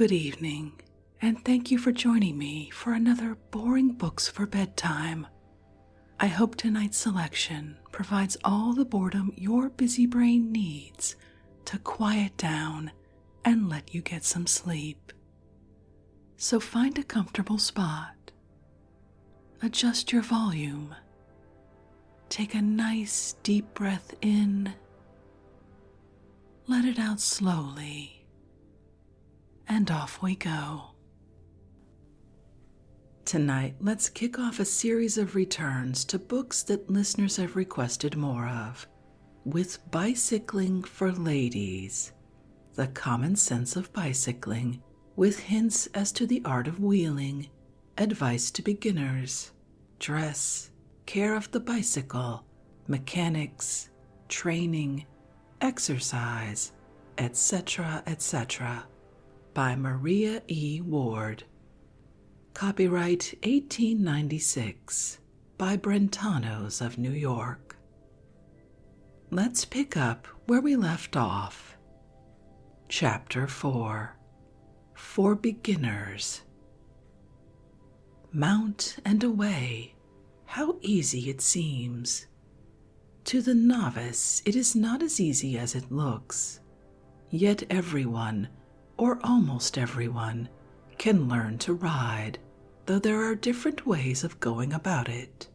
Good evening, and thank you for joining me for another Boring Books for Bedtime. I hope tonight's selection provides all the boredom your busy brain needs to quiet down and let you get some sleep. So find a comfortable spot, adjust your volume, take a nice deep breath in, let it out slowly, and off we go. Tonight, let's kick off a series of returns to books that listeners have requested more of, with Bicycling for Ladies, The Common Sense of Bicycling, with hints as to the art of wheeling, advice to beginners, dress, care of the bicycle, mechanics, training, exercise, etc., etc., by Maria E. Ward. Copyright 1896 by Brentanos of New York. Let's pick up where we left off. Chapter 4. For Beginners. Mount and away. How easy it seems. To the novice, it is not as easy as it looks. Yet everyone, or almost everyone, can learn to ride, though there are different ways of going about it.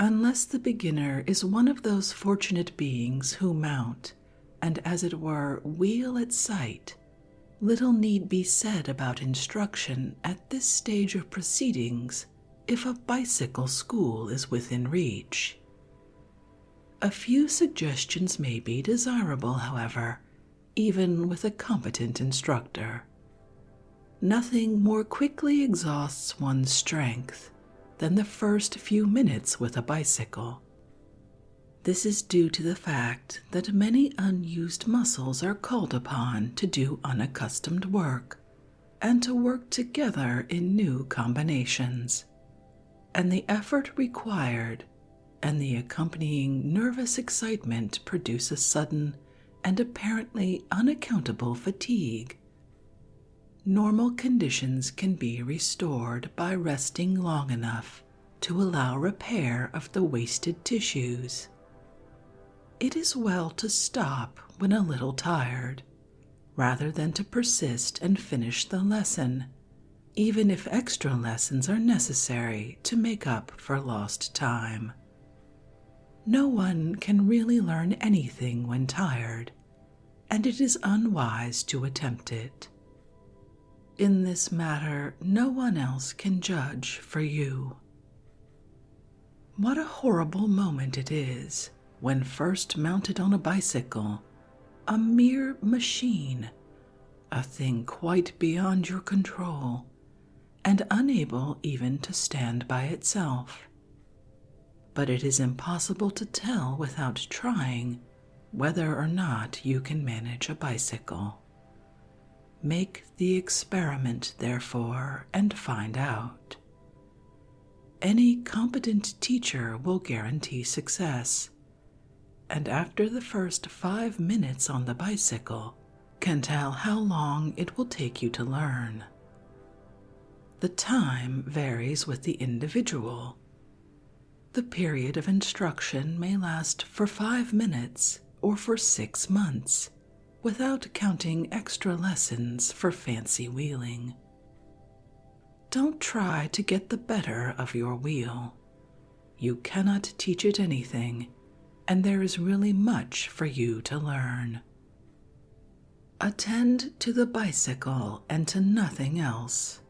Unless the beginner is one of those fortunate beings who mount, and as it were, wheel at sight, little need be said about instruction at this stage of proceedings if a bicycle school is within reach. A few suggestions may be desirable, however, even with a competent instructor. Nothing more quickly exhausts one's strength than the first few minutes with a bicycle. This is due to the fact that many unused muscles are called upon to do unaccustomed work and to work together in new combinations, and the effort required and the accompanying nervous excitement produce a sudden and apparently unaccountable fatigue. Normal conditions can be restored by resting long enough to allow repair of the wasted tissues. It is well to stop when a little tired, rather than to persist and finish the lesson, even if extra lessons are necessary to make up for lost time. No one can really learn anything when tired, and it is unwise to attempt it. In this matter, no one else can judge for you. What a horrible moment it is when first mounted on a bicycle, a mere machine, a thing quite beyond your control, and unable even to stand by itself. But it is impossible to tell without trying whether or not you can manage a bicycle. Make the experiment, therefore, and find out. Any competent teacher will guarantee success, and after the first 5 minutes on the bicycle, can tell how long it will take you to learn. The time varies with the individual. The period of instruction may last for 5 minutes or for 6 months, without counting extra lessons for fancy wheeling. Don't try to get the better of your wheel. You cannot teach it anything, and there is really much for you to learn. Attend to the bicycle and to nothing else.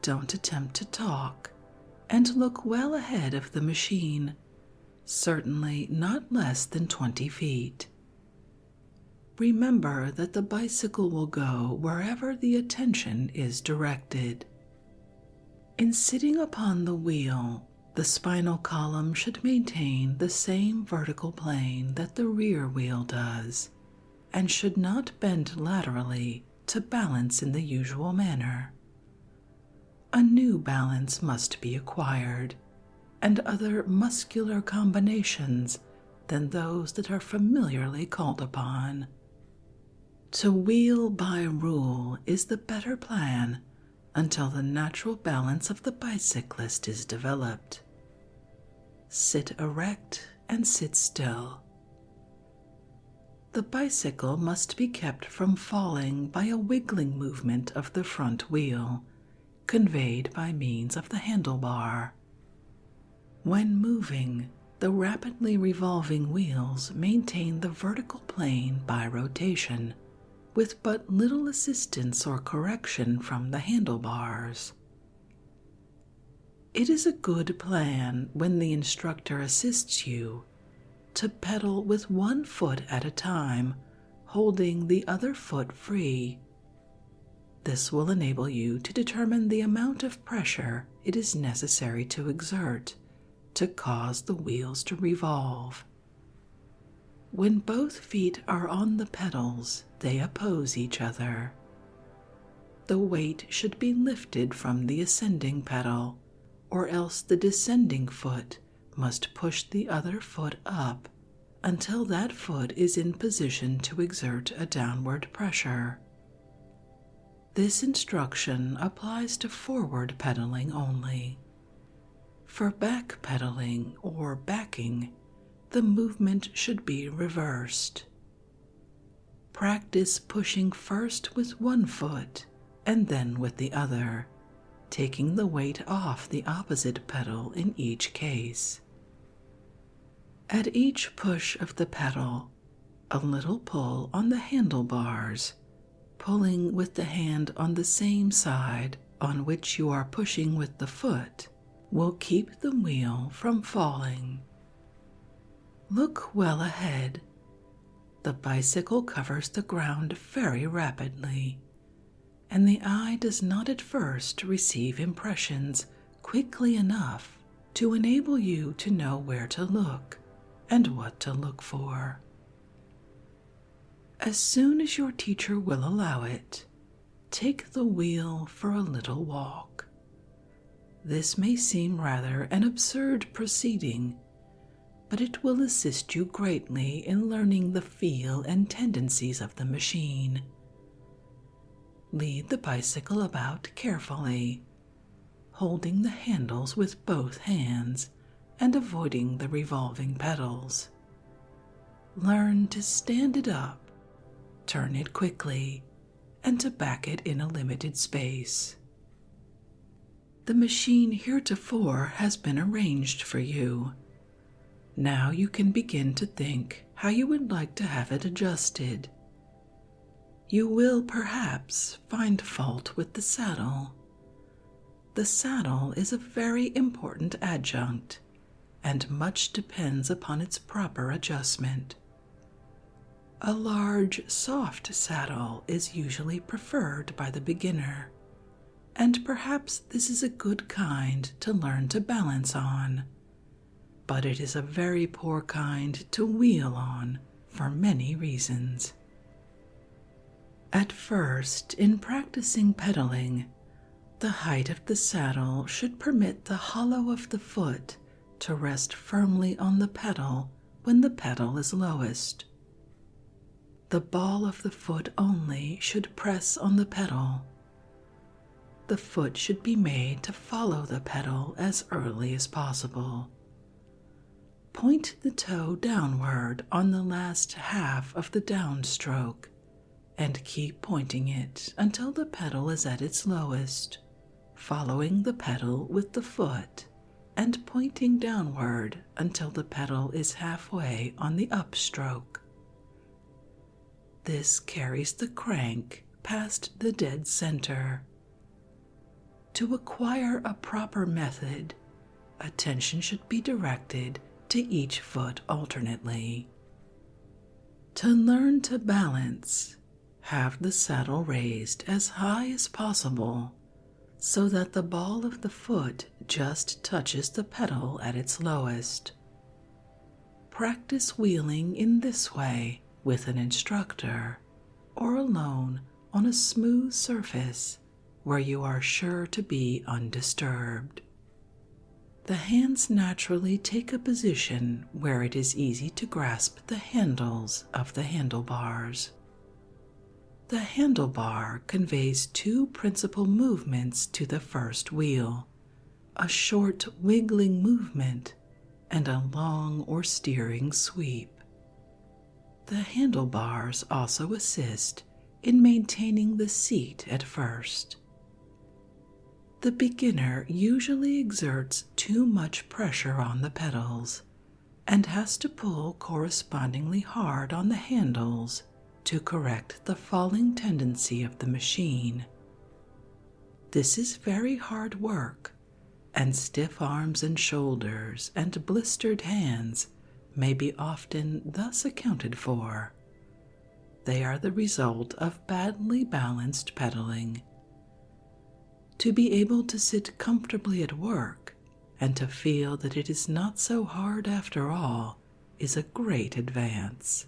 Don't attempt to talk, and look well ahead of the machine, certainly not less than 20 feet. Remember that the bicycle will go wherever the attention is directed. In sitting upon the wheel, the spinal column should maintain the same vertical plane that the rear wheel does, and should not bend laterally to balance in the usual manner. A new balance must be acquired, and other muscular combinations than those that are familiarly called upon. To wheel by rule is the better plan until the natural balance of the bicyclist is developed. Sit erect and sit still. The bicycle must be kept from falling by a wiggling movement of the front wheel, conveyed by means of the handlebar. When moving, the rapidly revolving wheels maintain the vertical plane by rotation, with but little assistance or correction from the handlebars. It is a good plan, when the instructor assists you, to pedal with one foot at a time, holding the other foot free. This will enable you to determine the amount of pressure it is necessary to exert to cause the wheels to revolve. When both feet are on the pedals, they oppose each other. The weight should be lifted from the ascending pedal, or else the descending foot must push the other foot up until that foot is in position to exert a downward pressure. This instruction applies to forward pedaling only. For back pedaling or backing, the movement should be reversed. Practice pushing first with one foot and then with the other, taking the weight off the opposite pedal in each case. At each push of the pedal, a little pull on the handlebars, pulling with the hand on the same side on which you are pushing with the foot, will keep the wheel from falling. Look well ahead. The bicycle covers the ground very rapidly, and the eye does not at first receive impressions quickly enough to enable you to know where to look and what to look for. As soon as your teacher will allow it, take the wheel for a little walk. This may seem rather an absurd proceeding, but it will assist you greatly in learning the feel and tendencies of the machine. Lead the bicycle about carefully, holding the handles with both hands and avoiding the revolving pedals. Learn to stand it up, turn it quickly, and to back it in a limited space. The machine heretofore has been arranged for you. Now you can begin to think how you would like to have it adjusted. You will perhaps find fault with the saddle. The saddle is a very important adjunct, and much depends upon its proper adjustment. A large, soft saddle is usually preferred by the beginner, and perhaps this is a good kind to learn to balance on, but it is a very poor kind to wheel on for many reasons. At first, in practicing pedaling, the height of the saddle should permit the hollow of the foot to rest firmly on the pedal when the pedal is lowest. The ball of the foot only should press on the pedal. The foot should be made to follow the pedal as early as possible. Point the toe downward on the last half of the downstroke, and keep pointing it until the pedal is at its lowest, following the pedal with the foot, and pointing downward until the pedal is halfway on the upstroke. This carries the crank past the dead center. To acquire a proper method, attention should be directed to each foot alternately. To learn to balance, have the saddle raised as high as possible so that the ball of the foot just touches the pedal at its lowest. Practice wheeling in this way with an instructor or alone on a smooth surface where you are sure to be undisturbed. The hands naturally take a position where it is easy to grasp the handles of the handlebars. The handlebar conveys two principal movements to the first wheel, a short wiggling movement and a long or steering sweep. The handlebars also assist in maintaining the seat at first. The beginner usually exerts too much pressure on the pedals and has to pull correspondingly hard on the handles to correct the falling tendency of the machine. This is very hard work, and stiff arms and shoulders and blistered hands may be often thus accounted for. They are the result of badly balanced pedaling. To be able to sit comfortably at work and to feel that it is not so hard after all is a great advance.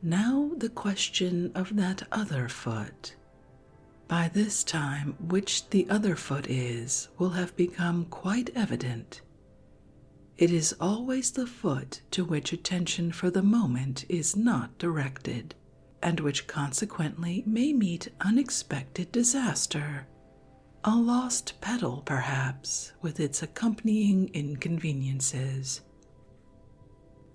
Now the question of that other foot. By this time, which the other foot is will have become quite evident. It is always the foot to which attention for the moment is not directed, and which consequently may meet unexpected disaster. A lost pedal, perhaps, with its accompanying inconveniences.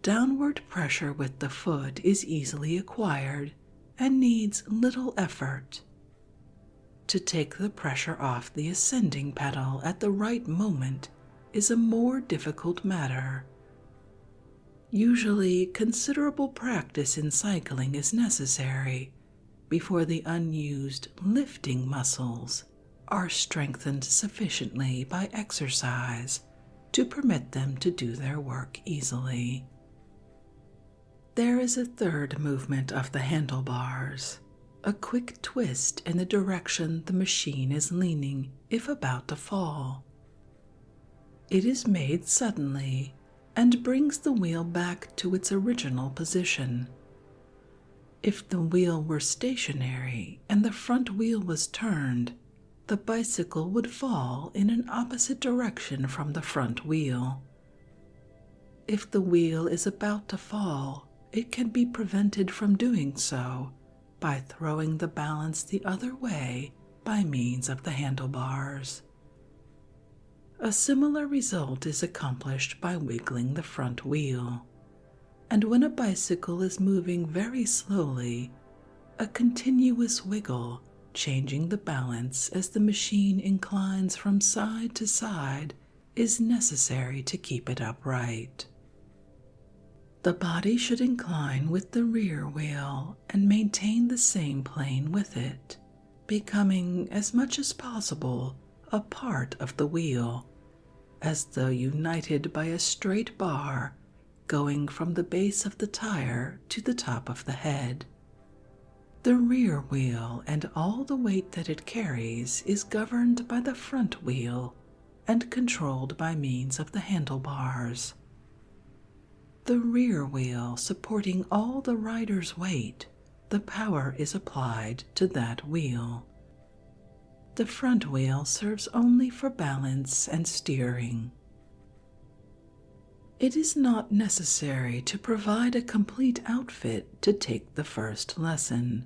Downward pressure with the foot is easily acquired and needs little effort. To take the pressure off the ascending pedal at the right moment is a more difficult matter. Usually, considerable practice in cycling is necessary before the unused lifting muscles are strengthened sufficiently by exercise to permit them to do their work easily. There is a third movement of the handlebars, a quick twist in the direction the machine is leaning if about to fall. It is made suddenly and brings the wheel back to its original position. If the wheel were stationary and the front wheel was turned, the bicycle would fall in an opposite direction from the front wheel. If the wheel is about to fall, it can be prevented from doing so by throwing the balance the other way by means of the handlebars. A similar result is accomplished by wiggling the front wheel, and when a bicycle is moving very slowly, a continuous wiggle, changing the balance as the machine inclines from side to side, is necessary to keep it upright. The body should incline with the rear wheel and maintain the same plane with it, becoming, as much as possible, a part of the wheel, as though united by a straight bar going from the base of the tire to the top of the head. The rear wheel and all the weight that it carries is governed by the front wheel and controlled by means of the handlebars. The rear wheel supporting all the rider's weight, the power is applied to that wheel. The front wheel serves only for balance and steering. It is not necessary to provide a complete outfit to take the first lesson.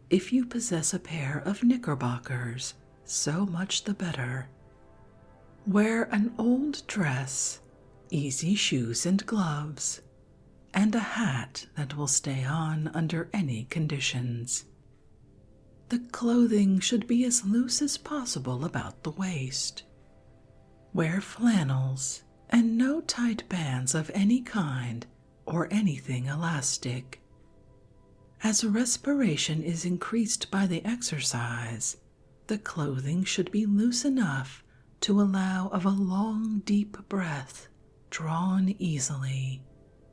If you possess a pair of knickerbockers, so much the better. Wear an old dress, easy shoes and gloves, and a hat that will stay on under any conditions. The clothing should be as loose as possible about the waist. Wear flannels and no tight bands of any kind or anything elastic. As respiration is increased by the exercise, the clothing should be loose enough to allow of a long, deep breath, drawn easily,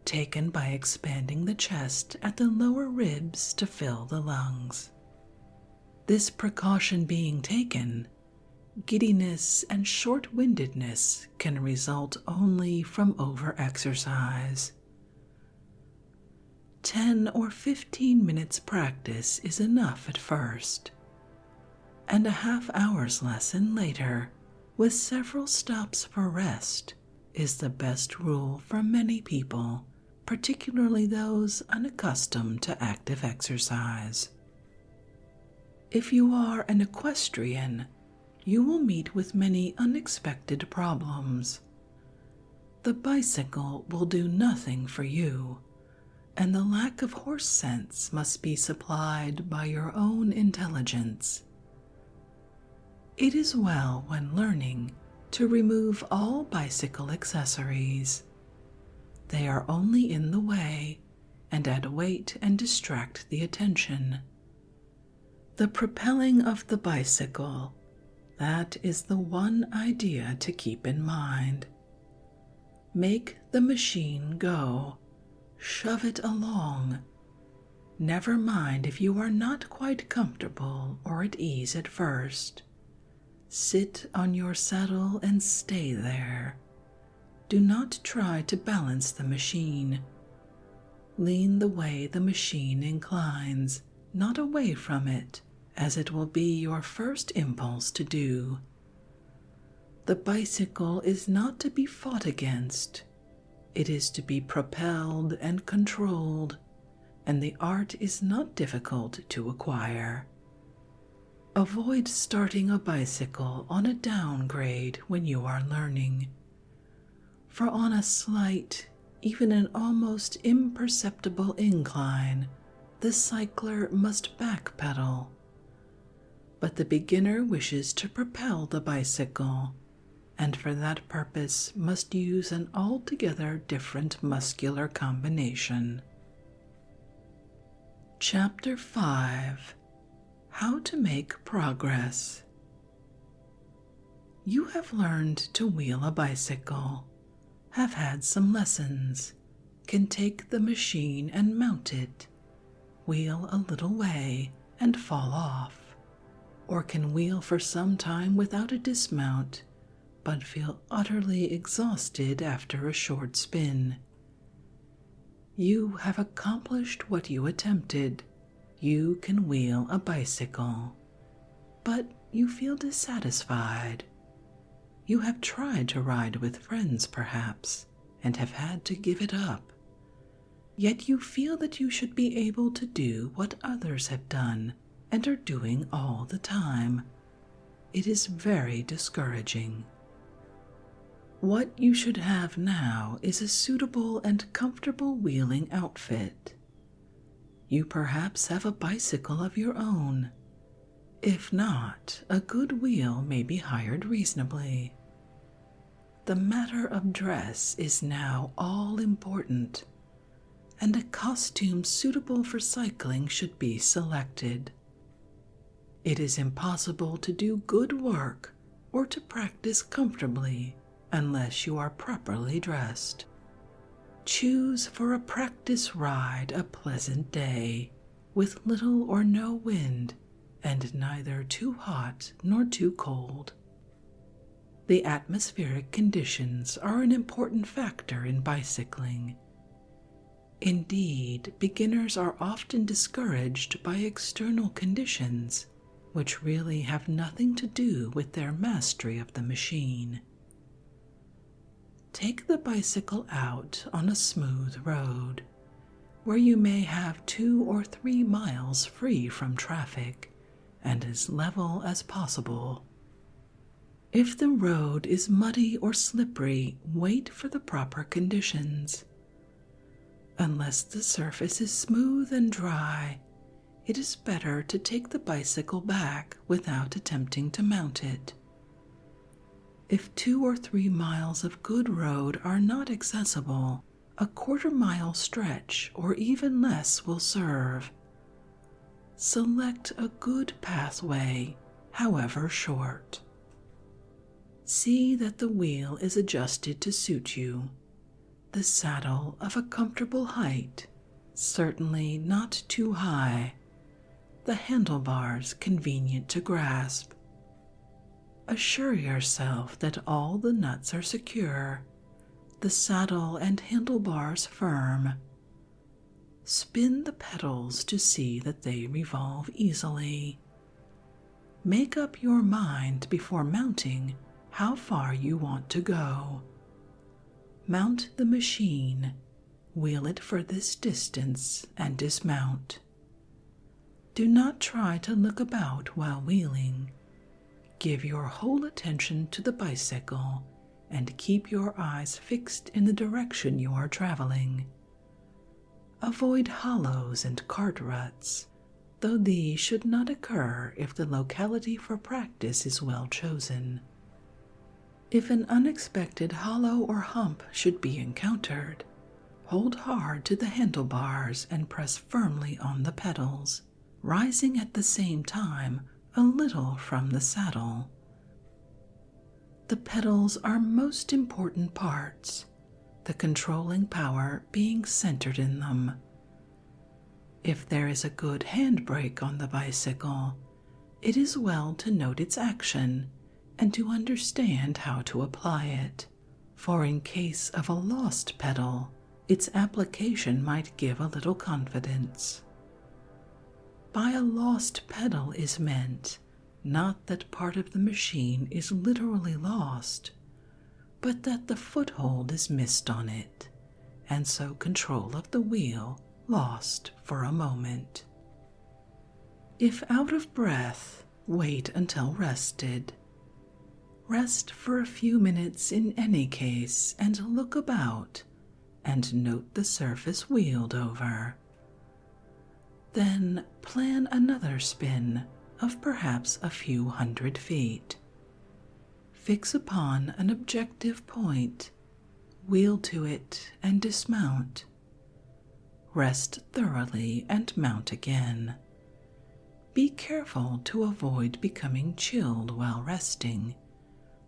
taken by expanding the chest at the lower ribs to fill the lungs. This precaution being taken, giddiness and short-windedness can result only from over-exercise. 10 or 15 minutes practice is enough at first, and a half-hour's lesson later, with several stops for rest, is the best rule for many people, particularly those unaccustomed to active exercise. If you are an equestrian, you will meet with many unexpected problems. The bicycle will do nothing for you, and the lack of horse sense must be supplied by your own intelligence. It is well, when learning, to remove all bicycle accessories. They are only in the way and add weight and distract the attention. The propelling of the bicycle, that is the one idea to keep in mind. Make the machine go. Shove it along. Never mind if you are not quite comfortable or at ease at first. Sit on your saddle and stay there. Do not try to balance the machine. Lean the way the machine inclines, not away from it, as it will be your first impulse to do. The bicycle is not to be fought against. It is to be propelled and controlled, and the art is not difficult to acquire. Avoid starting a bicycle on a downgrade when you are learning, for on a slight, even an almost imperceptible incline, the cycler must backpedal. But the beginner wishes to propel the bicycle, and for that purpose must use an altogether different muscular combination. Chapter 5. How to Make Progress. You have learned to wheel a bicycle, have had some lessons, can take the machine and mount it, wheel a little way and fall off, or can wheel for some time without a dismount, but feel utterly exhausted after a short spin. You have accomplished what you attempted. You can wheel a bicycle, but you feel dissatisfied. You have tried to ride with friends, perhaps, and have had to give it up. Yet you feel that you should be able to do what others have done and are doing all the time. It is very discouraging. What you should have now is a suitable and comfortable wheeling outfit. You perhaps have a bicycle of your own. If not, a good wheel may be hired reasonably. The matter of dress is now all important, and a costume suitable for cycling should be selected. It is impossible to do good work or to practice comfortably unless you are properly dressed. Choose for a practice ride a pleasant day, with little or no wind, and neither too hot nor too cold. The atmospheric conditions are an important factor in bicycling. Indeed, beginners are often discouraged by external conditions, which really have nothing to do with their mastery of the machine. Take the bicycle out on a smooth road, where you may have 2 or 3 miles free from traffic and as level as possible. If the road is muddy or slippery, wait for the proper conditions. Unless the surface is smooth and dry, it is better to take the bicycle back without attempting to mount it. If 2 or 3 miles of good road are not accessible, a quarter-mile stretch or even less will serve. Select a good pathway, however short. See that the wheel is adjusted to suit you, the saddle of a comfortable height, certainly not too high, the handlebars convenient to grasp. Assure yourself that all the nuts are secure, the saddle and handlebars firm. Spin the pedals to see that they revolve easily. Make up your mind before mounting how far you want to go. Mount the machine, Wheel it for this distance and dismount. Do not try to look about while wheeling. Give your whole attention to the bicycle and keep your eyes fixed in the direction you are traveling. Avoid hollows and cart ruts, though these should not occur if the locality for practice is well chosen. If an unexpected hollow or hump should be encountered, hold hard to the handlebars and press firmly on the pedals, rising at the same time a little from the saddle. The pedals are most important parts, the controlling power being centered in them. If there is a good handbrake on the bicycle, it is well to note its action and to understand how to apply it, for in case of a lost pedal, its application might give a little confidence. By a lost pedal is meant not that part of the machine is literally lost, but that the foothold is missed on it, and so control of the wheel lost for a moment. If out of breath, wait until rested. Rest for a few minutes in any case and look about and note the surface wheeled over. Then plan another spin of perhaps a few 100 feet. Fix upon an objective point, wheel to it and dismount. Rest thoroughly and mount again. Be careful to avoid becoming chilled while resting,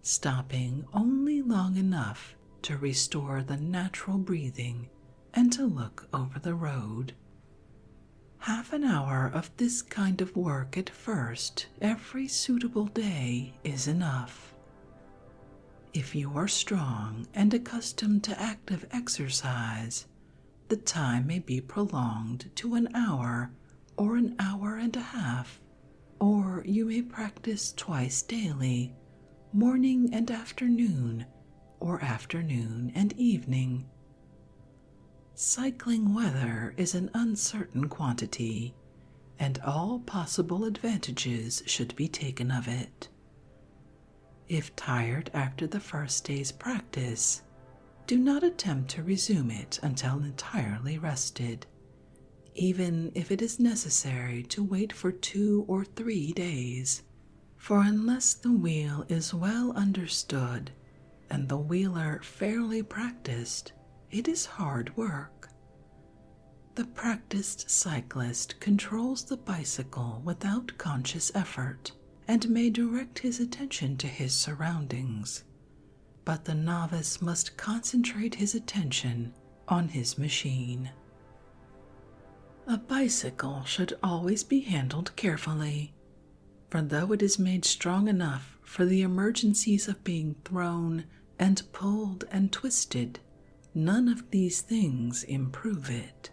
stopping only long enough to restore the natural breathing and to look over the road. Half an hour of this kind of work at first every suitable day is enough. If you are strong and accustomed to active exercise, the time may be prolonged to an hour or an hour and a half, or you may practice twice daily, morning and afternoon, or afternoon and evening. Cycling weather is an uncertain quantity, and all possible advantages should be taken of it. If tired after the first day's practice, do not attempt to resume it until entirely rested, even if it is necessary to wait for 2 or 3 days, for unless the wheel is well understood and the wheeler fairly practiced, it is hard work. The practiced cyclist controls the bicycle without conscious effort and may direct his attention to his surroundings, but the novice must concentrate his attention on his machine. A bicycle should always be handled carefully, for though it is made strong enough for the emergencies of being thrown and pulled and twisted, none of these things improve it.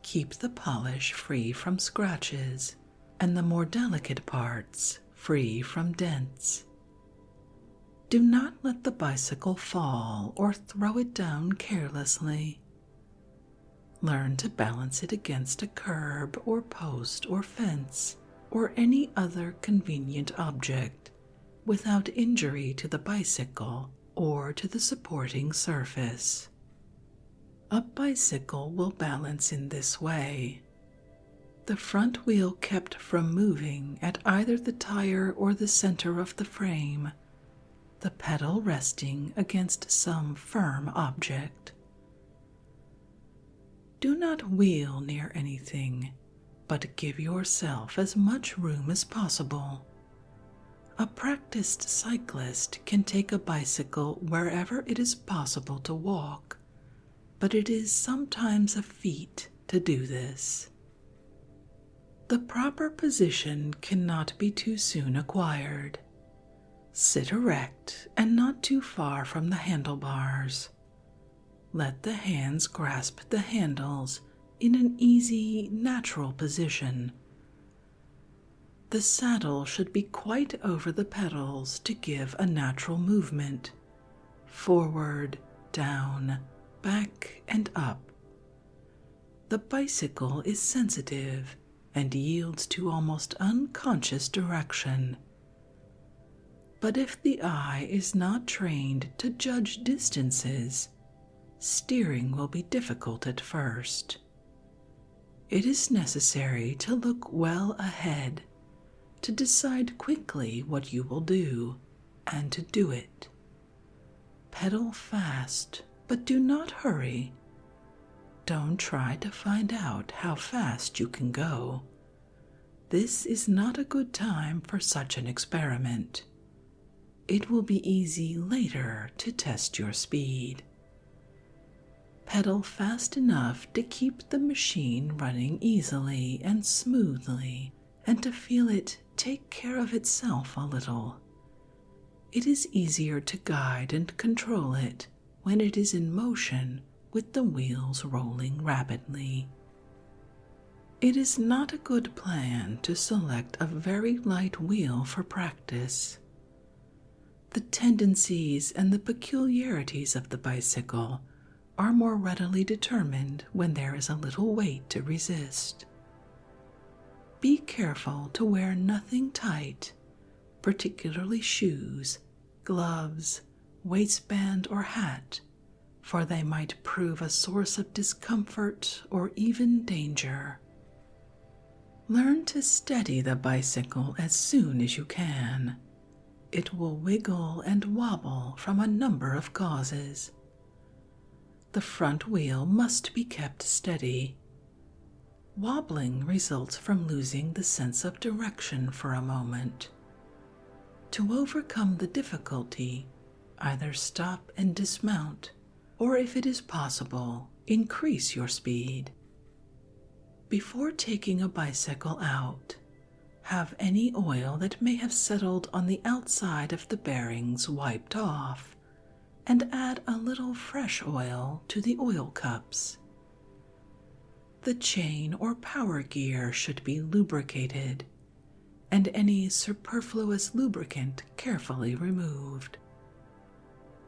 Keep the polish free from scratches, and the more delicate parts free from dents. Do not let the bicycle fall or throw it down carelessly. Learn to balance it against a curb or post or fence or any other convenient object without injury to the bicycle or to the supporting surface. A bicycle will balance in this way: the front wheel kept from moving at either the tire or the center of the frame, the pedal resting against some firm object. Do not wheel near anything, but give yourself as much room as possible. A practiced cyclist can take a bicycle wherever it is possible to walk, but it is sometimes a feat to do this. The proper position cannot be too soon acquired. Sit erect and not too far from the handlebars. Let the hands grasp the handles in an easy, natural position. The saddle should be quite over the pedals to give a natural movement, forward, down, back and up. The bicycle is sensitive and yields to almost unconscious direction. But if the eye is not trained to judge distances, steering will be difficult at first. It is necessary to look well ahead, to decide quickly what you will do, and to do it. Pedal fast, but do not hurry. Don't try to find out how fast you can go. This is not a good time for such an experiment. It will be easy later to test your speed. Pedal fast enough to keep the machine running easily and smoothly, and to feel it take care of itself a little. It is easier to guide and control it when it is in motion with the wheels rolling rapidly. It is not a good plan to select a very light wheel for practice. The tendencies and the peculiarities of the bicycle are more readily determined when there is a little weight to resist. Be careful to wear nothing tight, particularly shoes, gloves, waistband, or hat, for they might prove a source of discomfort or even danger. Learn to steady the bicycle as soon as you can. It will wiggle and wobble from a number of causes. The front wheel must be kept steady. Wobbling results from losing the sense of direction for a moment. To overcome the difficulty, either stop and dismount, or if it is possible, increase your speed. Before taking a bicycle out, have any oil that may have settled on the outside of the bearings wiped off, and add a little fresh oil to the oil cups. The chain or power gear should be lubricated, and any superfluous lubricant carefully removed.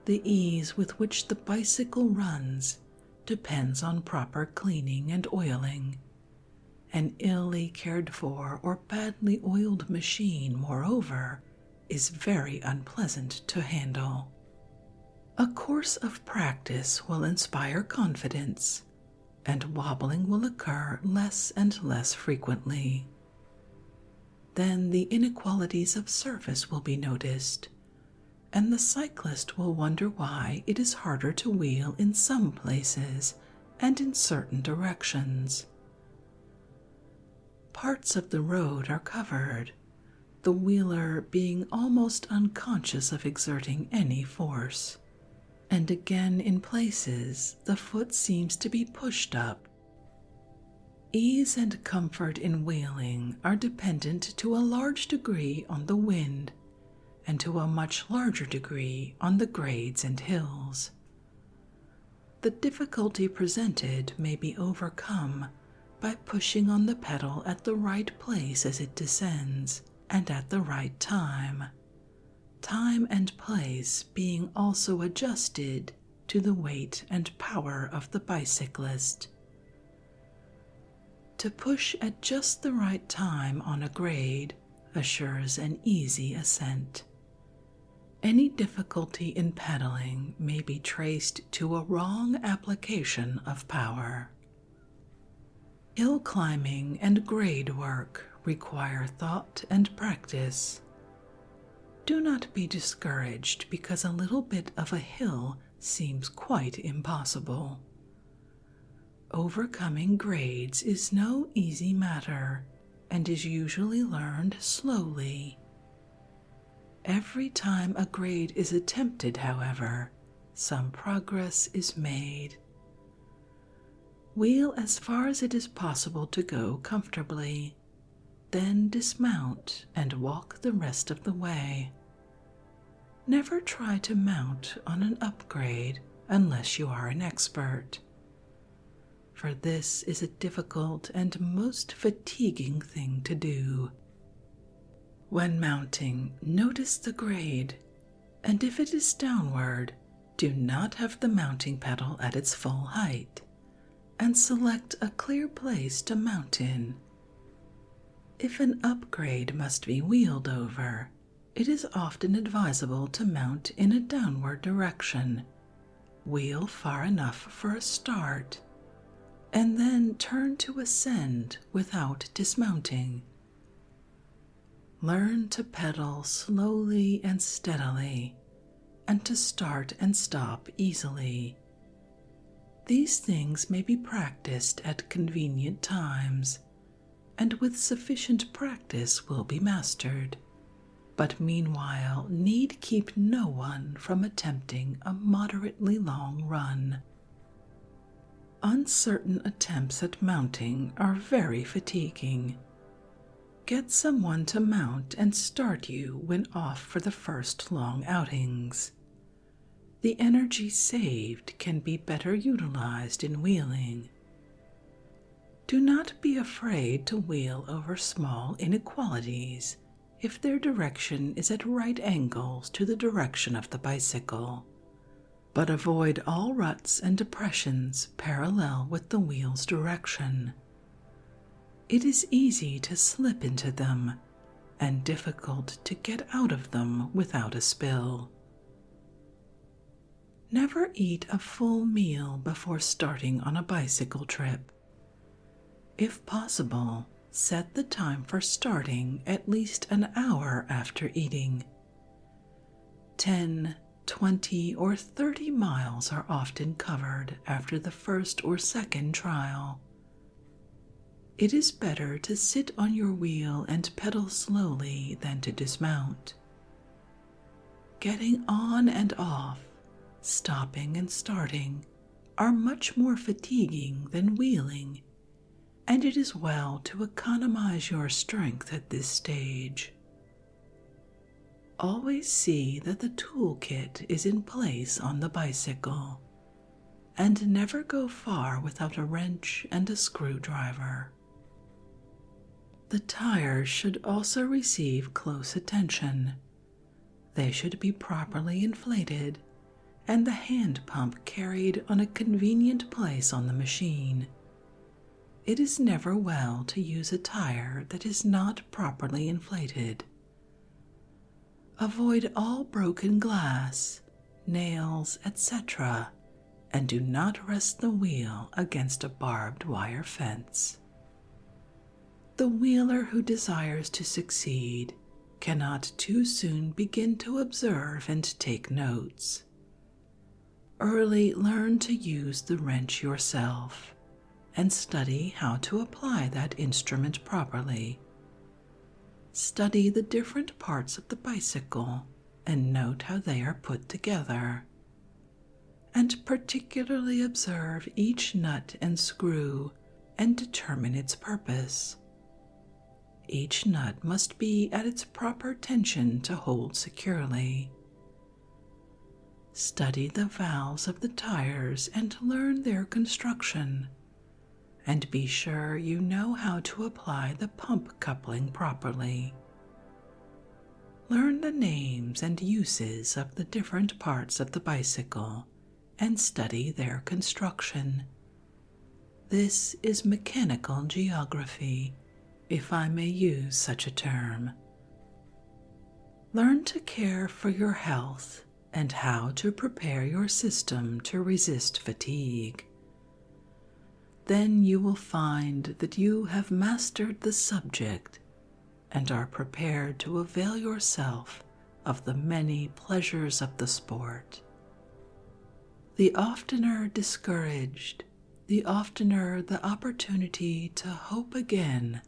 The ease with which the bicycle runs depends on proper cleaning and oiling. An illy cared for or badly oiled machine, moreover, is very unpleasant to handle. A course of practice will inspire confidence, and wobbling will occur less and less frequently. Then the inequalities of surface will be noticed, and the cyclist will wonder why it is harder to wheel in some places and in certain directions. Parts of the road are covered, the wheeler being almost unconscious of exerting any force, and again in places the foot seems to be pushed up. Ease and comfort in wheeling are dependent to a large degree on the wind, and to a much larger degree on the grades and hills. The difficulty presented may be overcome by pushing on the pedal at the right place as it descends, and at the right time and place being also adjusted to the weight and power of the bicyclist. To push at just the right time on a grade assures an easy ascent. Any difficulty in pedaling may be traced to a wrong application of power. Hill climbing and grade work require thought and practice. Do not be discouraged because a little bit of a hill seems quite impossible. Overcoming grades is no easy matter and is usually learned slowly. Every time a grade is attempted, however, some progress is made. Wheel as far as it is possible to go comfortably, then dismount and walk the rest of the way. Never try to mount on an upgrade unless you are an expert, for this is a difficult and most fatiguing thing to do. When mounting, notice the grade, and if it is downward, Do not have the mounting pedal at its full height, and select a clear place to mount in. If an upgrade must be wheeled over, it is often advisable to mount in a downward direction, wheel far enough for a start, and then turn to ascend without dismounting. Learn to pedal slowly and steadily, and to start and stop easily. These things may be practiced at convenient times, and with sufficient practice will be mastered, but meanwhile need keep no one from attempting a moderately long run. Uncertain attempts at mounting are very fatiguing. Get someone to mount and start you when off for the first long outings. The energy saved can be better utilized in wheeling. Do not be afraid to wheel over small inequalities if their direction is at right angles to the direction of the bicycle, but avoid all ruts and depressions parallel with the wheel's direction. It is easy to slip into them and difficult to get out of them without a spill. Never eat a full meal before starting on a bicycle trip. If possible, set the time for starting at least an hour after eating. 10, 20, or 30 miles are often covered after the first or second trial. It is better to sit on your wheel and pedal slowly than to dismount. Getting on and off, stopping and starting, are much more fatiguing than wheeling, and it is well to economize your strength at this stage. Always see that the toolkit is in place on the bicycle, and never go far without a wrench and a screwdriver. The tires should also receive close attention. They should be properly inflated, and the hand pump carried on a convenient place on the machine. It is never well to use a tire that is not properly inflated. Avoid all broken glass, nails, etc., and do not rest the wheel against a barbed wire fence. The wheeler who desires to succeed cannot too soon begin to observe and take notes. Early learn to use the wrench yourself, and study how to apply that instrument properly. Study the different parts of the bicycle and note how they are put together, and particularly observe each nut and screw and determine its purpose. Each nut must be at its proper tension to hold securely. Study the valves of the tires and learn their construction, and be sure you know how to apply the pump coupling properly. Learn the names and uses of the different parts of the bicycle and study their construction. This is mechanical geography, if I may use such a term. Learn to care for your health and how to prepare your system to resist fatigue. Then you will find that you have mastered the subject and are prepared to avail yourself of the many pleasures of the sport. The oftener discouraged, the oftener the opportunity to hope again.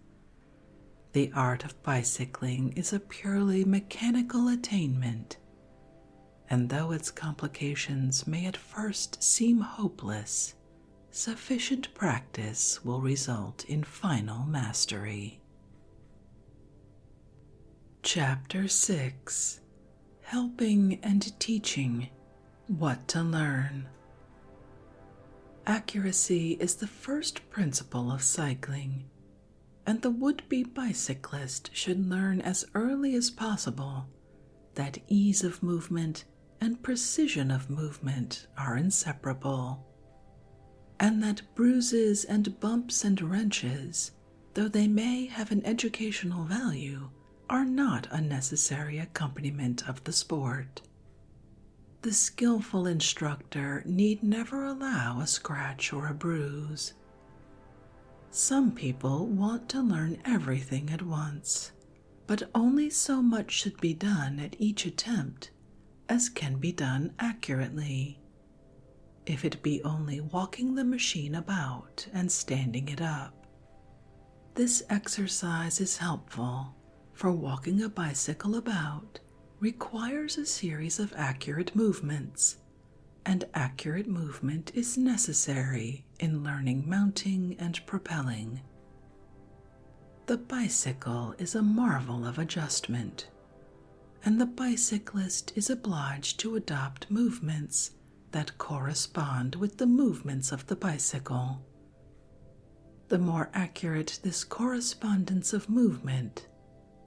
The art of bicycling is a purely mechanical attainment, and though its complications may at first seem hopeless, sufficient practice will result in final mastery. Chapter 6. Helping and Teaching What to Learn. Accuracy is the first principle of cycling, and the would-be bicyclist should learn as early as possible that ease of movement and precision of movement are inseparable, and that bruises and bumps and wrenches, though they may have an educational value, are not a necessary accompaniment of the sport. The skillful instructor need never allow a scratch or a bruise. Some people want to learn everything at once, but only so much should be done at each attempt as can be done accurately. If it be only walking the machine about and standing it up. This exercise is helpful, for walking a bicycle about requires a series of accurate movements, and accurate movement is necessary in learning mounting and propelling. The bicycle is a marvel of adjustment, and the bicyclist is obliged to adopt movements that correspond with the movements of the bicycle. The more accurate this correspondence of movement,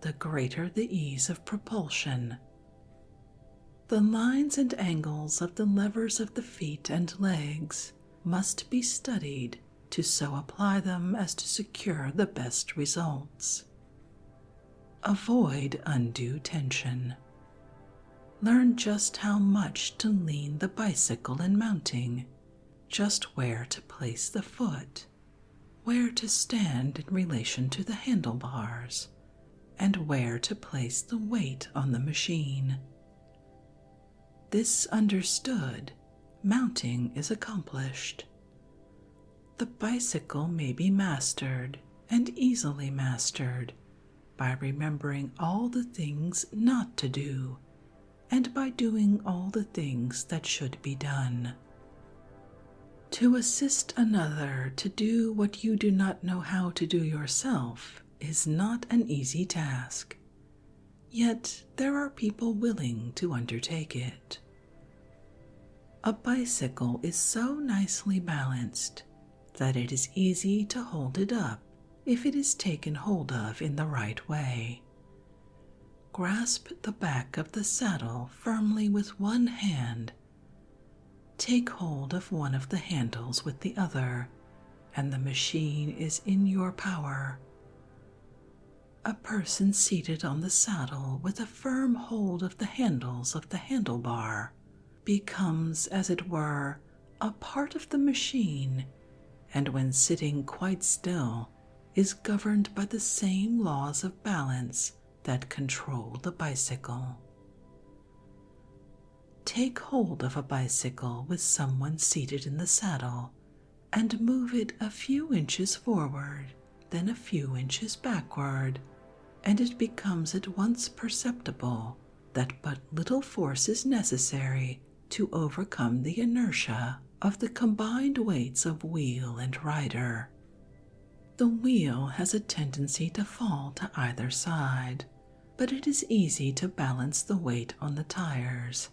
the greater the ease of propulsion. The lines and angles of the levers of the feet and legs must be studied to so apply them as to secure the best results. Avoid undue tension. Learn just how much to lean the bicycle in mounting, just where to place the foot, where to stand in relation to the handlebars, and where to place the weight on the machine. This understood, mounting is accomplished. The bicycle may be mastered, and easily mastered, by remembering all the things not to do, and by doing all the things that should be done. To assist another to do what you do not know how to do yourself is not an easy task, yet there are people willing to undertake it. A bicycle is so nicely balanced that it is easy to hold it up if it is taken hold of in the right way. Grasp the back of the saddle firmly with one hand. Take hold of one of the handles with the other, and the machine is in your power. A person seated on the saddle with a firm hold of the handles of the handlebar becomes, as it were, a part of the machine, and when sitting quite still, is governed by the same laws of balance that control the bicycle. Take hold of a bicycle with someone seated in the saddle, and move it a few inches forward, then a few inches backward, and it becomes at once perceptible that but little force is necessary to overcome the inertia of the combined weights of wheel and rider. The wheel has a tendency to fall to either side, but it is easy to balance the weight on the tires.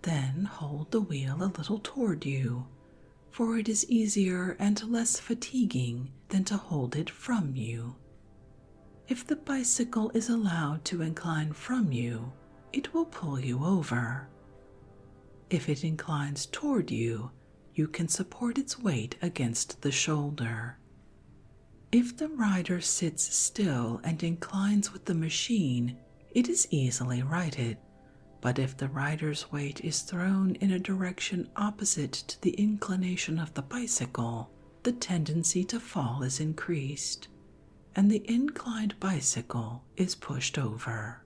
Then hold the wheel a little toward you, for it is easier and less fatiguing than to hold it from you. If the bicycle is allowed to incline from you, it will pull you over. If it inclines toward you, you can support its weight against the shoulder. If the rider sits still and inclines with the machine, it is easily righted, but if the rider's weight is thrown in a direction opposite to the inclination of the bicycle, the tendency to fall is increased, and the inclined bicycle is pushed over.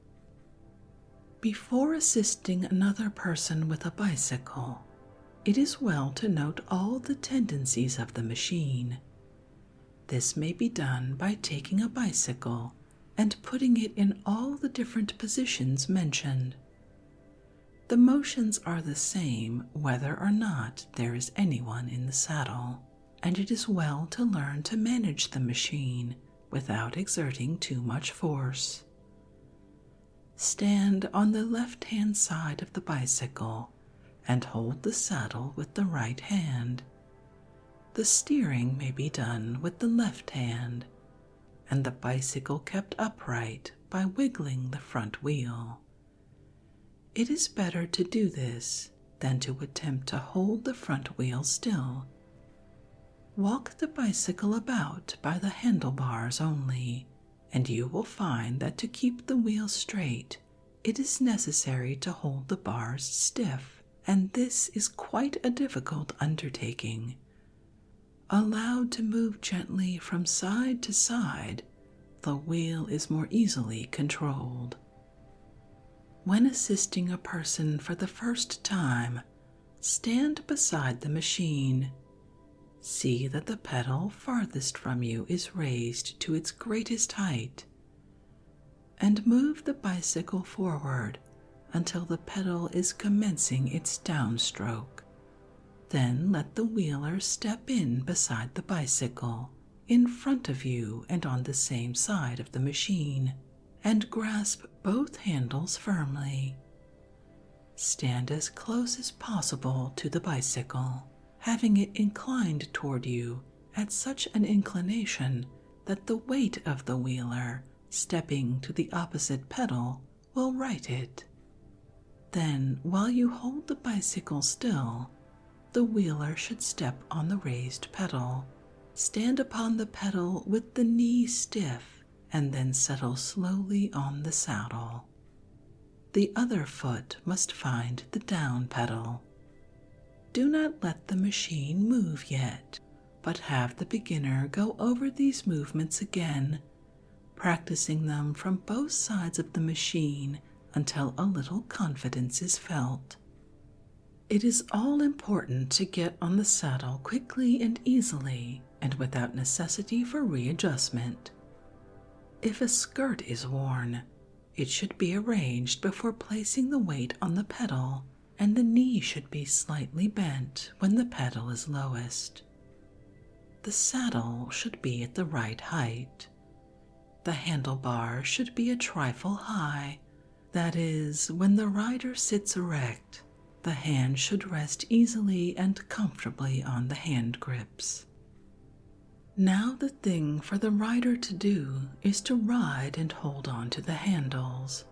Before assisting another person with a bicycle, it is well to note all the tendencies of the machine. This may be done by taking a bicycle and putting it in all the different positions mentioned. The motions are the same whether or not there is anyone in the saddle, and it is well to learn to manage the machine without exerting too much force. Stand on the left-hand side of the bicycle and hold the saddle with the right hand. The steering may be done with the left hand, and the bicycle kept upright by wiggling the front wheel. It is better to do this than to attempt to hold the front wheel still. Walk the bicycle about by the handlebars only, and you will find that to keep the wheel straight, it is necessary to hold the bars stiff, and this is quite a difficult undertaking. Allowed to move gently from side to side, the wheel is more easily controlled. When assisting a person for the first time, stand beside the machine. See that the pedal farthest from you is raised to its greatest height, and move the bicycle forward until the pedal is commencing its downstroke. Then let the wheeler step in beside the bicycle, in front of you and on the same side of the machine, and grasp both handles firmly. Stand as close as possible to the bicycle, having it inclined toward you at such an inclination that the weight of the wheeler stepping to the opposite pedal will right it. Then, while you hold the bicycle still, the wheeler should step on the raised pedal, stand upon the pedal with the knee stiff, and then settle slowly on the saddle. The other foot must find the down pedal. Do not let the machine move yet, but have the beginner go over these movements again, practicing them from both sides of the machine until a little confidence is felt. It is all important to get on the saddle quickly and easily, and without necessity for readjustment. If a skirt is worn, it should be arranged before placing the weight on the pedal, and the knee should be slightly bent when the pedal is lowest. The saddle should be at the right height. The handlebar should be a trifle high, that is, when the rider sits erect, the hand should rest easily and comfortably on the hand grips. Now the thing for the rider to do is to ride and hold on to the handles.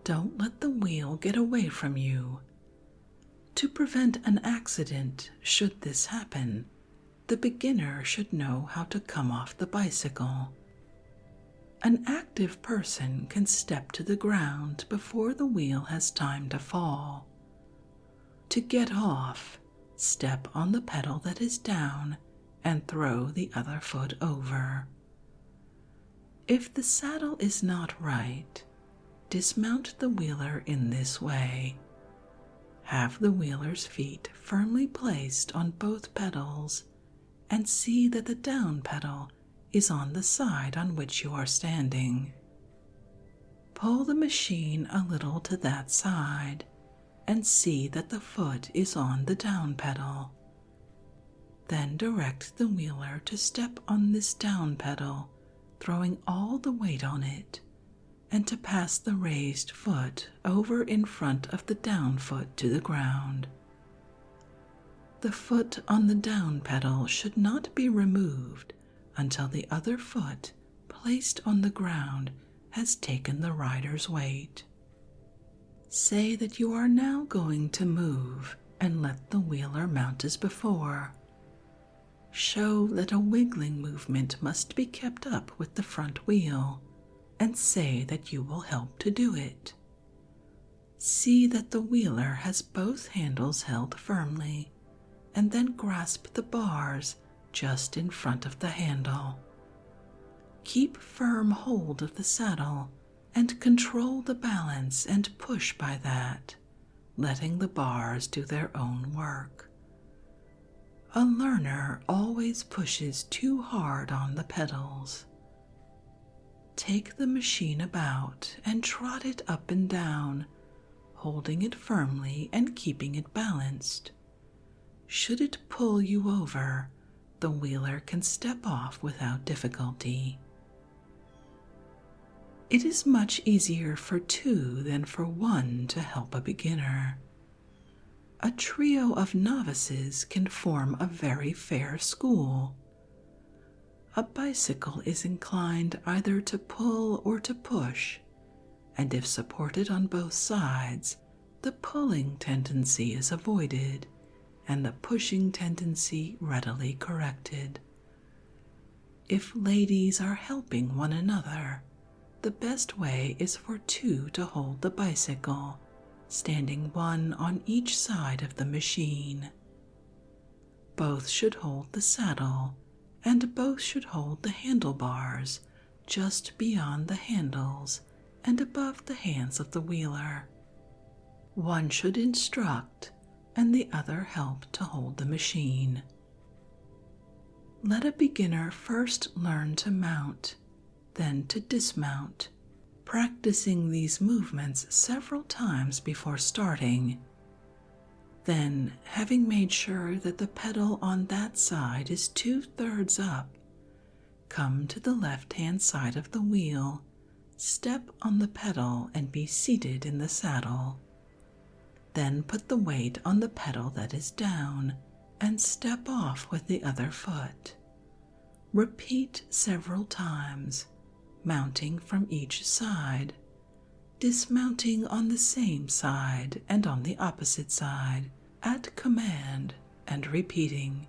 Don't let the wheel get away from you. To prevent an accident, should this happen, the beginner should know how to come off the bicycle. An active person can step to the ground before the wheel has time to fall. To get off, step on the pedal that is down and throw the other foot over. If the saddle is not right, dismount the wheeler in this way. Have the wheeler's feet firmly placed on both pedals, and see that the down pedal is on the side on which you are standing. Pull the machine a little to that side, and see that the foot is on the down pedal. Then direct the wheeler to step on this down pedal, throwing all the weight on it, and to pass the raised foot over in front of the down foot to the ground. The foot on the down pedal should not be removed until the other foot, placed on the ground, has taken the rider's weight. Say that you are now going to move, and let the wheeler mount as before. Show that a wiggling movement must be kept up with the front wheel, and say that you will help to do it. See that the wheeler has both handles held firmly, and then grasp the bars just in front of the handle. Keep firm hold of the saddle and control the balance and push by that, letting the bars do their own work. A learner always pushes too hard on the pedals. Take the machine about and trot it up and down, holding it firmly and keeping it balanced. Should it pull you over, the wheeler can step off without difficulty. It is much easier for two than for one to help a beginner. A trio of novices can form a very fair school. A bicycle is inclined either to pull or to push, and if supported on both sides, the pulling tendency is avoided and the pushing tendency readily corrected. If ladies are helping one another, the best way is for two to hold the bicycle, standing one on each side of the machine. Both should hold the saddle, and both should hold the handlebars just beyond the handles and above the hands of the wheeler. One should instruct, and the other help to hold the machine. Let a beginner first learn to mount, then to dismount, practicing these movements several times before starting. Then, having made sure that the pedal on that side is 2/3 up, come to the left-hand side of the wheel, step on the pedal and be seated in the saddle. Then put the weight on the pedal that is down and step off with the other foot. Repeat several times, mounting from each side, dismounting on the same side and on the opposite side at command, and repeating.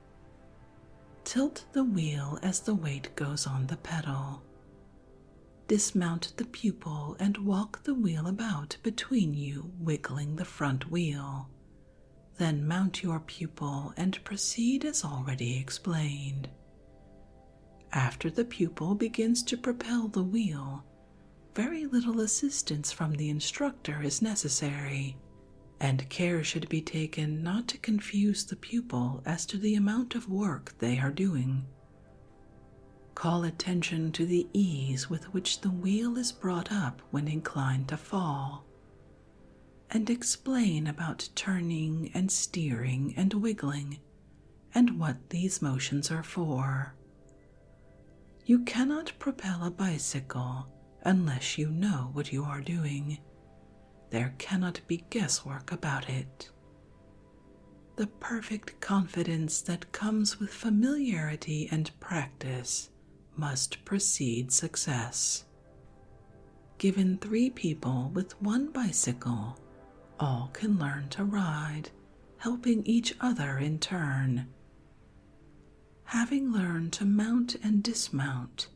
Tilt the wheel as the weight goes on the pedal. Dismount the pupil and walk the wheel about between you, wiggling the front wheel. Then mount your pupil and proceed as already explained. After the pupil begins to propel the wheel, very little assistance from the instructor is necessary, and care should be taken not to confuse the pupil as to the amount of work they are doing. Call attention to the ease with which the wheel is brought up when inclined to fall, and explain about turning and steering and wiggling, and what these motions are for. You cannot propel a bicycle unless you know what you are doing. There cannot be guesswork about it. The perfect confidence that comes with familiarity and practice must precede success. Given 3 people with 1 bicycle, all can learn to ride, helping each other in turn. Having learned to mount and dismount,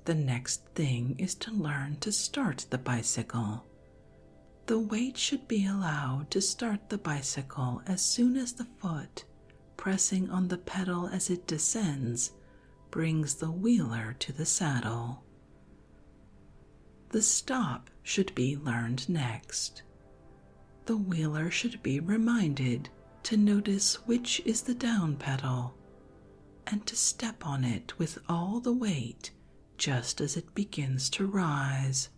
the next thing is to learn to start the bicycle. The weight should be allowed to start the bicycle as soon as the foot, pressing on the pedal as it descends, brings the wheeler to the saddle. The stop should be learned next. The wheeler should be reminded to notice which is the down pedal, and to step on it with all the weight just as it begins to rise.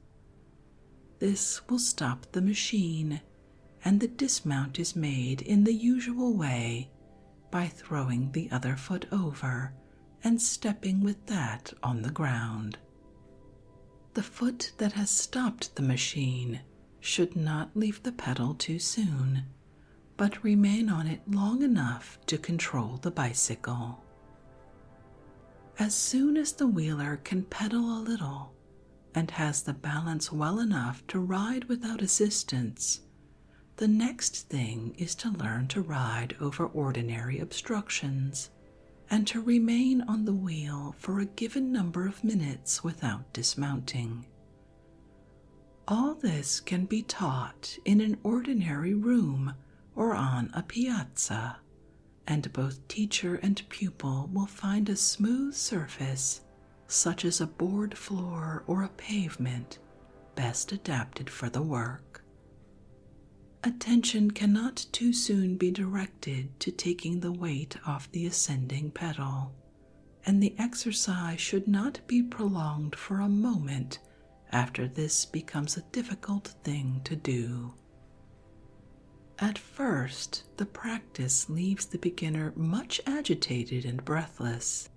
This will stop the machine, and the dismount is made in the usual way by throwing the other foot over and stepping with that on the ground. The foot that has stopped the machine should not leave the pedal too soon, but remain on it long enough to control the bicycle. As soon as the wheeler can pedal a little and has the balance well enough to ride without assistance, the next thing is to learn to ride over ordinary obstructions and to remain on the wheel for a given number of minutes without dismounting. All this can be taught in an ordinary room or on a piazza, and both teacher and pupil will find a smooth surface, such as a board floor or a pavement, best adapted for the work. Attention cannot too soon be directed to taking the weight off the ascending pedal, and the exercise should not be prolonged for a moment after this becomes a difficult thing to do. At first, the practice leaves the beginner much agitated and breathless,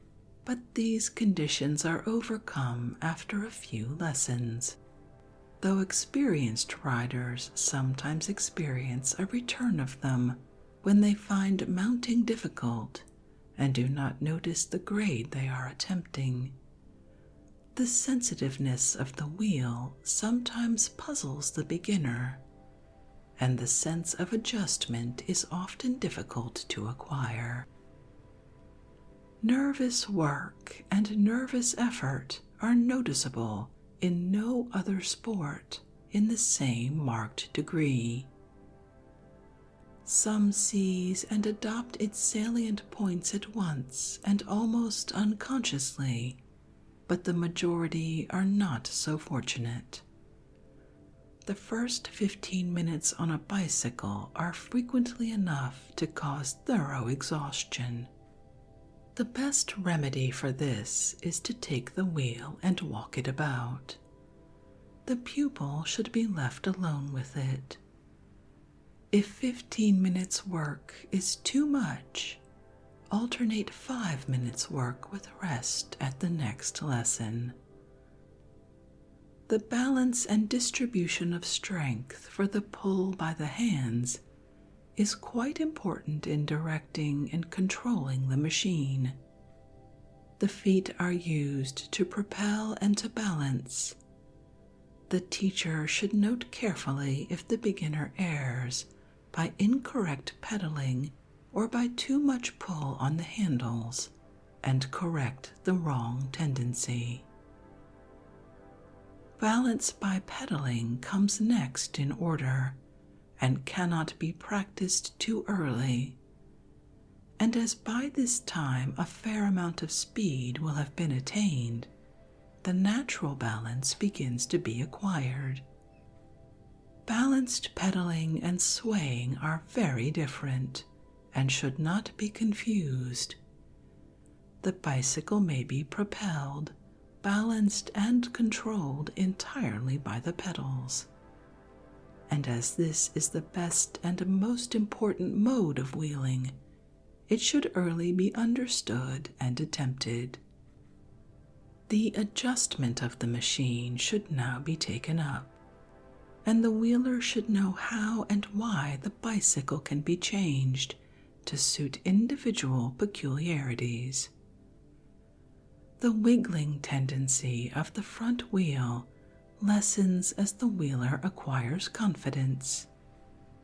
but these conditions are overcome after a few lessons, though experienced riders sometimes experience a return of them when they find mounting difficult and do not notice the grade they are attempting. The the sensitiveness of the wheel sometimes puzzles the beginner, and the sense of adjustment is often difficult to acquire. Nervous work and nervous effort are noticeable in no other sport in the same marked degree. Some seize and adopt its salient points at once and almost unconsciously, but the majority are not so fortunate. The first 15 minutes on a bicycle are frequently enough to cause thorough exhaustion. The best remedy for this is to take the wheel and walk it about. The pupil should be left alone with it. If 15 minutes work is too much, alternate 5 minutes work with rest at the next lesson. The balance and distribution of strength for the pull by the hands is quite important in directing and controlling the machine. The feet are used to propel and to balance. The teacher should note carefully if the beginner errs by incorrect pedaling or by too much pull on the handles, and correct the wrong tendency. Balance by pedaling comes next in order, and cannot be practiced too early. And as by this time a fair amount of speed will have been attained, the natural balance begins to be acquired. Balanced pedaling and swaying are very different, and should not be confused. The bicycle may be propelled, balanced, and controlled entirely by the pedals. And as this is the best and most important mode of wheeling, it should early be understood and attempted. The adjustment of the machine should now be taken up, and the wheeler should know how and why the bicycle can be changed to suit individual peculiarities. The wiggling tendency of the front wheel lessens as the wheeler acquires confidence,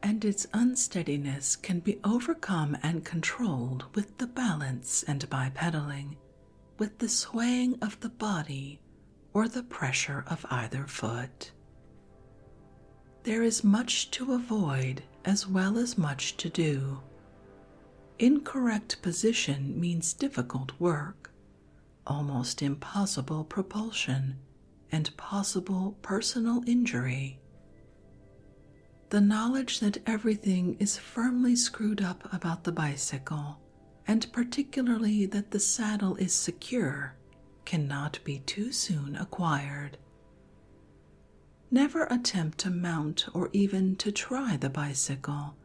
and its unsteadiness can be overcome and controlled with the balance and by pedaling, with the swaying of the body or the pressure of either foot. There is much to avoid as well as much to do. Incorrect position means difficult work, almost impossible propulsion, and possible personal injury. The knowledge that everything is firmly screwed up about the bicycle, and particularly that the saddle is secure, cannot be too soon acquired. Never attempt to mount or even to try the bicycle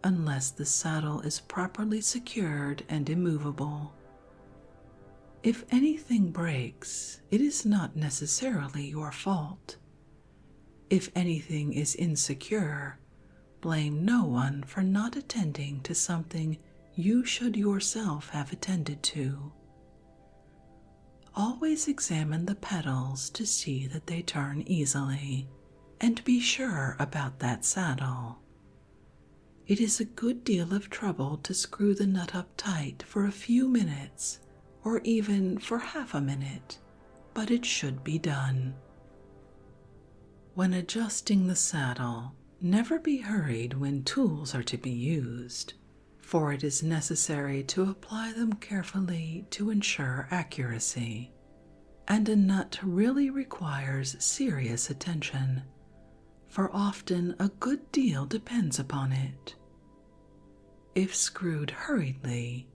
unless the saddle is properly secured and immovable. If anything breaks, it is not necessarily your fault. If anything is insecure, blame no one for not attending to something you should yourself have attended to. Always examine the pedals to see that they turn easily, and be sure about that saddle. It is a good deal of trouble to screw the nut up tight for a few minutes, or even for half a minute, but it should be done. When adjusting the saddle, never be hurried when tools are to be used, for it is necessary to apply them carefully to ensure accuracy, and a nut really requires serious attention, for often a good deal depends upon it. If screwed hurriedly,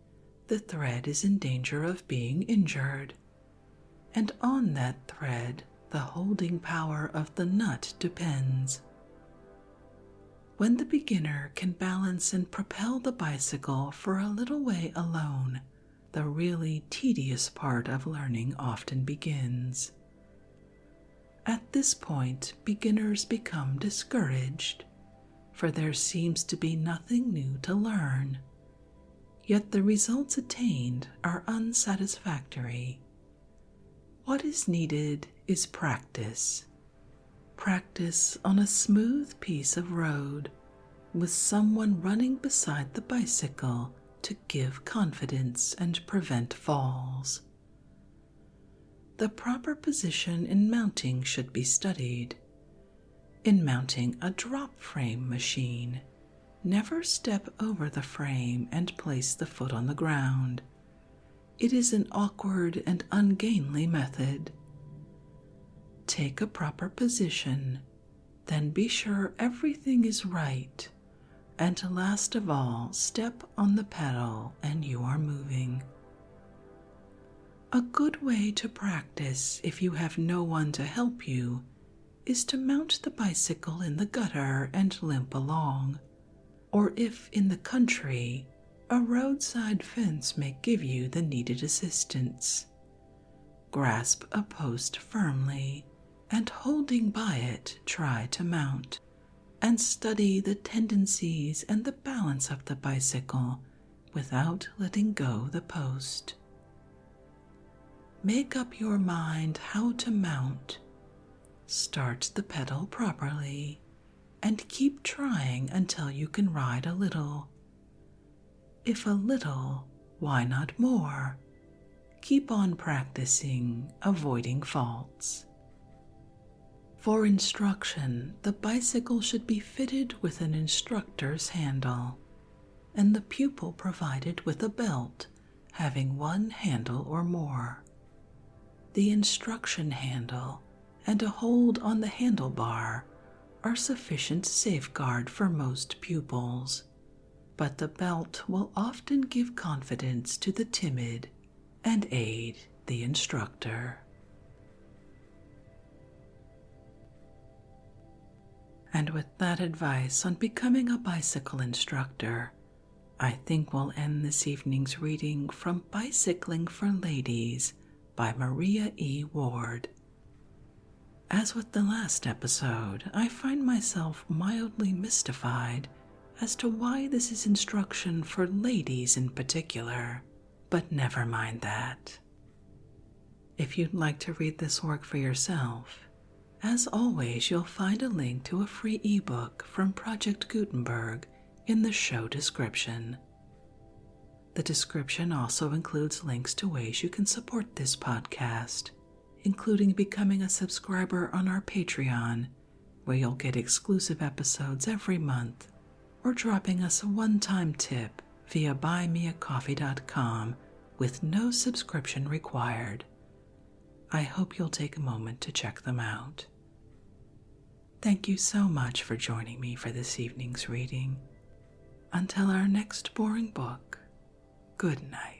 the thread is in danger of being injured, and on that thread the holding power of the nut depends. When the beginner can balance and propel the bicycle for a little way alone, the really tedious part of learning often begins. At this point, beginners become discouraged, for there seems to be nothing new to learn, yet the results attained are unsatisfactory. What is needed is practice. Practice on a smooth piece of road with someone running beside the bicycle to give confidence and prevent falls. The proper position in mounting should be studied. In mounting a drop frame machine, never step over the frame and place the foot on the ground. It is an awkward and ungainly method. Take a proper position, then be sure everything is right, and last of all, step on the pedal and you are moving. A good way to practice if you have no one to help you is to mount the bicycle in the gutter and limp along, or if in the country, a roadside fence may give you the needed assistance. Grasp a post firmly, and holding by it, try to mount, and study the tendencies and the balance of the bicycle without letting go the post. Make up your mind how to mount. Start the pedal properly, and keep trying until you can ride a little. If a little, why not more? Keep on practicing, avoiding faults. For instruction, the bicycle should be fitted with an instructor's handle, and the pupil provided with a belt having one handle or more. The instruction handle and a hold on the handlebar are sufficient safeguard for most pupils, but the belt will often give confidence to the timid and aid the instructor. And with that advice on becoming a bicycle instructor, I think we'll end this evening's reading from Bicycling for Ladies by Maria E. Ward. As with the last episode, I find myself mildly mystified as to why this is instruction for ladies in particular, but never mind that. If you'd like to read this work for yourself, as always, you'll find a link to a free ebook from Project Gutenberg in the show description. The description also includes links to ways you can support this podcast, including becoming a subscriber on our Patreon, where you'll get exclusive episodes every month, or dropping us a one-time tip via buymeacoffee.com with no subscription required. I hope you'll take a moment to check them out. Thank you so much for joining me for this evening's reading. Until our next boring book, good night.